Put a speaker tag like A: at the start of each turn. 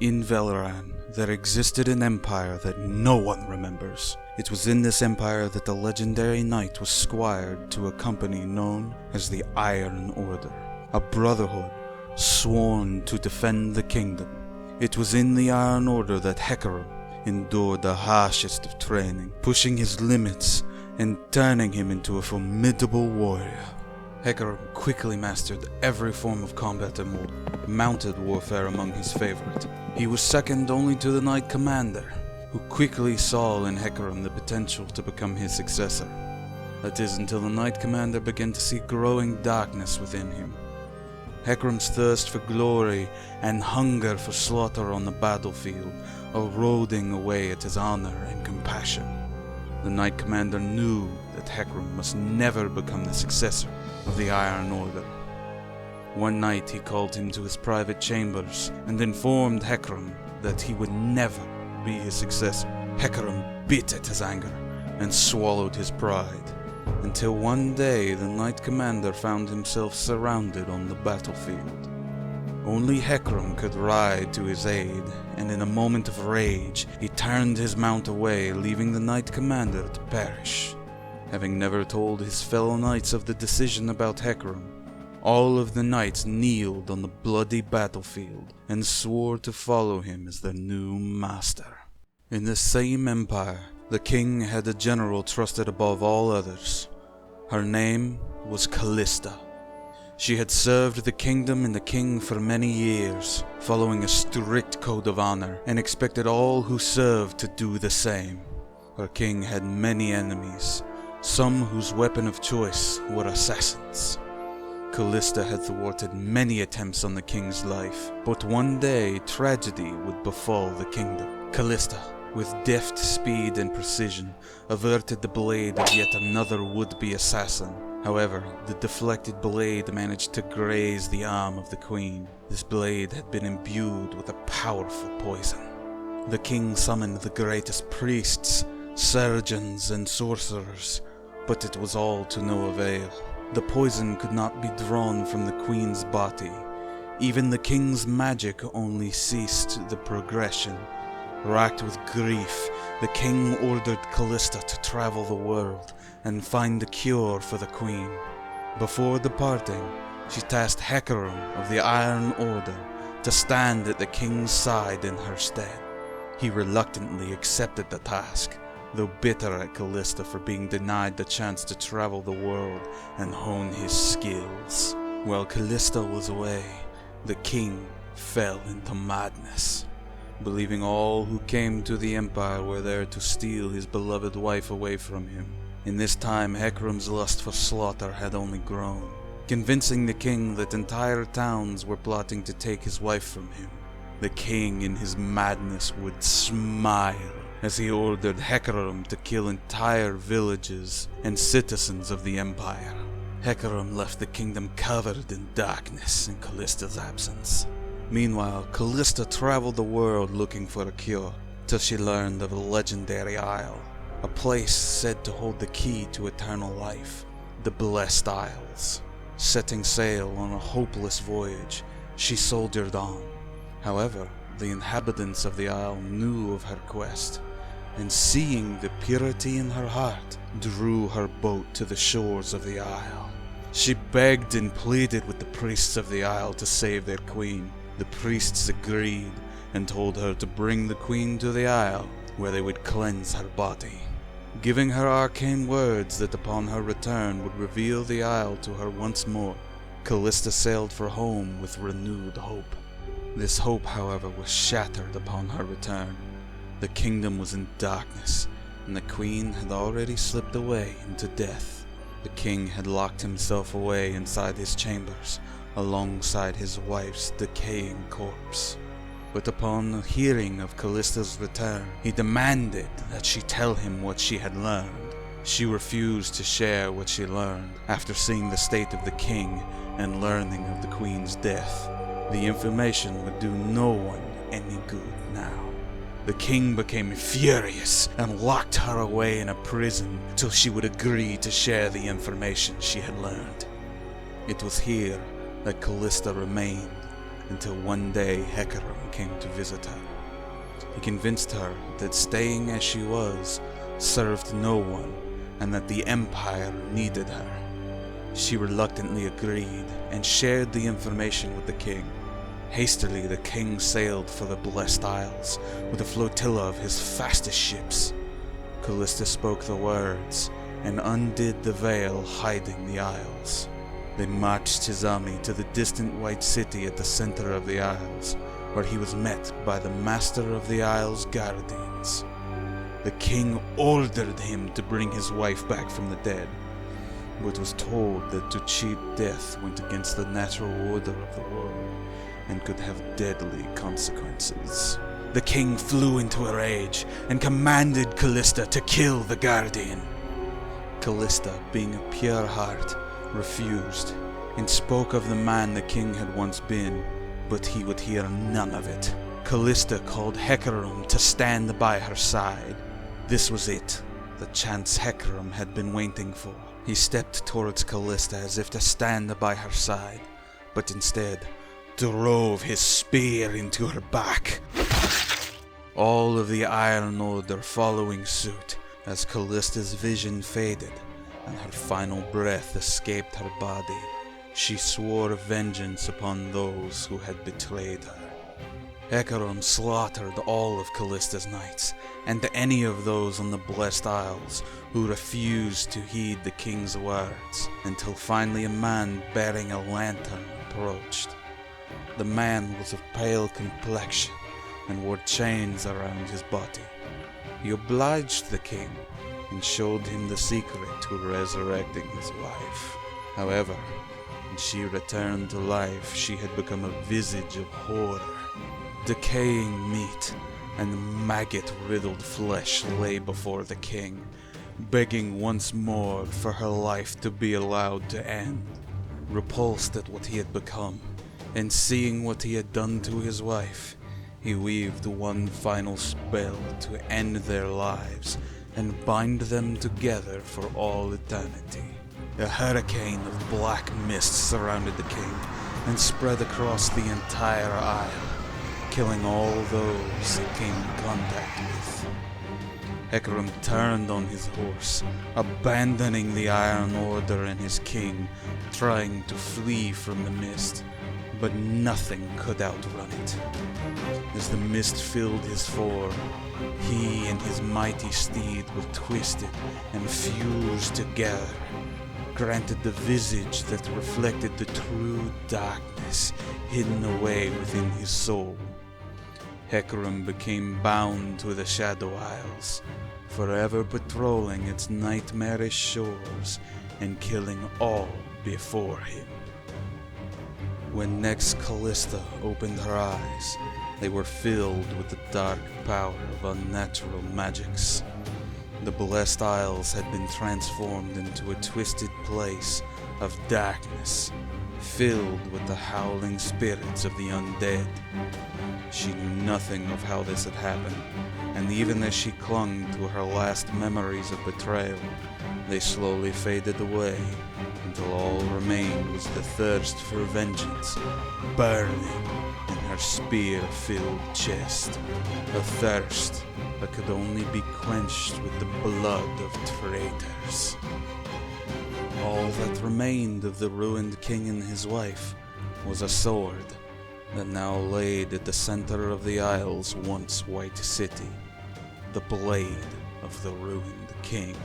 A: In Valoran, there existed an empire that no one remembers. It was in this empire that the legendary knight was squired to a company known as the Iron Order, a brotherhood sworn to defend the kingdom. It was in the Iron Order that Hecarim endured the harshest of training, pushing his limits and turning him into a formidable warrior. Hecarim quickly mastered every form of combat and mounted warfare among his favorite. He was second only to the Knight Commander, who quickly saw in Hecarim the potential to become his successor. That is until the Knight Commander began to see growing darkness within him. Hecarim's thirst for glory and hunger for slaughter on the battlefield eroding away at his honor and compassion. The Knight Commander knew that Hecarim must never become the successor of the Iron Order. One night he called him to his private chambers and informed Hecarim that he would never be his successor. Hecarim bit at his anger and swallowed his pride, until one day the Knight Commander found himself surrounded on the battlefield. Only Hecarim could ride to his aid, and in a moment of rage, he turned his mount away, leaving the Knight Commander to perish. Having never told his fellow knights of the decision about Hecarim, all of the knights kneeled on the bloody battlefield and swore to follow him as their new master. In the same empire, the king had a general trusted above all others. Her name was Kalista. She had served the kingdom and the king for many years, following a strict code of honor, and expected all who served to do the same. Her king had many enemies, some whose weapon of choice were assassins. Kalista had thwarted many attempts on the king's life, but one day tragedy would befall the kingdom. Kalista, with deft speed and precision, averted the blade of yet another would-be assassin. However, the deflected blade managed to graze the arm of the queen. This blade had been imbued with a powerful poison. The king summoned the greatest priests, surgeons, and sorcerers, but it was all to no avail. The poison could not be drawn from the queen's body. Even the king's magic only ceased the progression. Racked with grief, the king ordered Kalista to travel the world and find a cure for the queen. Before departing, she tasked Hecarim of the Iron Order to stand at the king's side in her stead. He reluctantly accepted the task, though bitter at Kalista for being denied the chance to travel the world and hone his skills. While Kalista was away, the king fell into madness, believing all who came to the empire were there to steal his beloved wife away from him. In this time, Hecarim's lust for slaughter had only grown, convincing the king that entire towns were plotting to take his wife from him. The king, in his madness, would smile as he ordered Hecarim to kill entire villages and citizens of the empire. Hecarim left the kingdom covered in darkness in Kalista's absence. Meanwhile, Kalista traveled the world looking for a cure, till she learned of a legendary isle, a place said to hold the key to eternal life, the Blessed Isles. Setting sail on a hopeless voyage, she soldiered on. However, the inhabitants of the isle knew of her quest, and seeing the purity in her heart, drew her boat to the shores of the isle. She begged and pleaded with the priests of the isle to save their queen. The priests agreed and told her to bring the queen to the isle, where they would cleanse her body, giving her arcane words that upon her return would reveal the isle to her once more. Kalista sailed for home with renewed hope. This hope, however, was shattered upon her return. The kingdom was in darkness, and the queen had already slipped away into death. The king had locked himself away inside his chambers, alongside his wife's decaying corpse. But upon hearing of Kalista's return, he demanded that she tell him what she had learned. She refused to share what she learned after seeing the state of the king and learning of the queen's death. The information would do no one any good now. The king became furious and locked her away in a prison till she would agree to share the information she had learned. It was here that Kalista remained until one day Hecarim came to visit her. He convinced her that staying as she was served no one and that the Empire needed her. She reluctantly agreed and shared the information with the king. Hastily, the king sailed for the Blessed Isles with a flotilla of his fastest ships. Kalista spoke the words and undid the veil hiding the isles. They marched his army to the distant white city at the center of the isles, where he was met by the master of the isles' guardians. The king ordered him to bring his wife back from the dead, but was told that to cheat death went against the natural order of the world and could have deadly consequences. The king flew into a rage and commanded Kalista to kill the guardian. Kalista, being of pure heart, refused and spoke of the man the king had once been, but he would hear none of it. Kalista called Hecarim to stand by her side. This was it, the chance Hecarim had been waiting for. He stepped towards Kalista as if to stand by her side, but instead drove his spear into her back. All of the Iron Order following suit as Kalista's vision faded and her final breath escaped her body. She swore vengeance upon those who had betrayed her. Hecarim slaughtered all of Kalista's knights, and any of those on the Blessed Isles who refused to heed the king's words, until finally a man bearing a lantern approached. The man was of pale complexion and wore chains around his body. He obliged the king and showed him the secret to resurrecting his wife. However, when she returned to life, she had become a visage of horror. Decaying meat and maggot-riddled flesh lay before the king, begging once more for her life to be allowed to end. Repulsed at what he had become, and seeing what he had done to his wife, he weaved one final spell to end their lives and bind them together for all eternity. A hurricane of black mist surrounded the king and spread across the entire isle, killing all those it came in contact with. Hecarim turned on his horse, abandoning the Iron Order and his king, trying to flee from the mist, but nothing could outrun it. As the mist filled his form, he and his mighty steed were twisted and fused together, granted the visage that reflected the true darkness hidden away within his soul. Hecarim became bound to the Shadow Isles, forever patrolling its nightmarish shores and killing all before him. When next Kalista opened her eyes, they were filled with the dark power of unnatural magics. The Blessed Isles had been transformed into a twisted place of darkness, filled with the howling spirits of the undead. She knew nothing of how this had happened, and even as she clung to her last memories of betrayal, they slowly faded away until all remained was the thirst for vengeance burning in her spear-filled chest, a thirst that could only be quenched with the blood of traitors. All that remained of the ruined king and his wife was a sword that now laid at the center of the Isle's once white city, the blade of the ruined king.